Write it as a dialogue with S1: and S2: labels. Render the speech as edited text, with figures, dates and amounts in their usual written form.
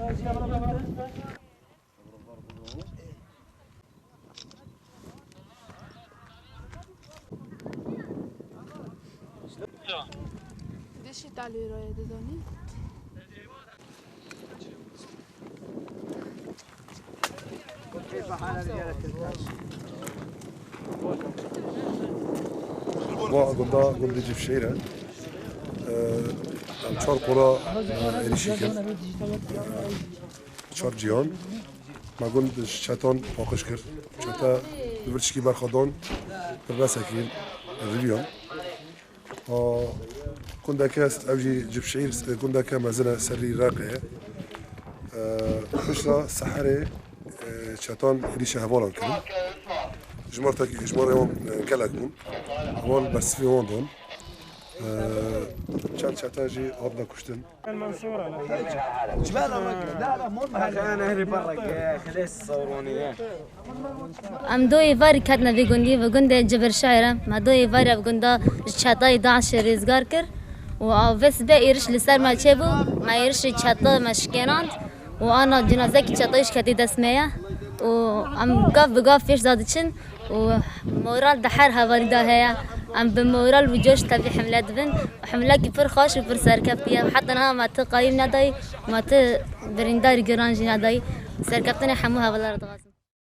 S1: دشي تعالي راي دزاني
S2: كيف حال رجالة الكاش؟
S3: قلنا جيب شيرة چهار قرا ایریشیکن چهار جیان ما قلت شتان باقش کرد شتا دورشکی برخدان در رسکین ریلیون كندا كاست أوجي جيب شعير كندا كمزنا سري راقية خشرة سحرة شيطان ريشة هفالان كلي جمار يوم كلاكون هفال بس في وندون كان شتاجي عضنا كشتن
S2: جبال الرجل لا مو عشان اهلي برا خليس صوروني
S4: ام دوی واری کتنا بگوندی و گنده جبر شاعره ما دوی واری بگنده چطای داعش ریزگار کر و آوس به ایرش لسر ما چه بو ما ایرش چطا مشکناند و آنا جنازه کی چطایش کتی دست میه و ام گاف بگاف فیش داده چن و مورال دحر هواری ده هیا ام بمورال و جوش تبي حملة دبن وحملة كفر خاش وفر سركبتيا وحتى أنا ما تقايم نداي ما تبرندار جرانجي نداي سركبتني حموها ولا رضغط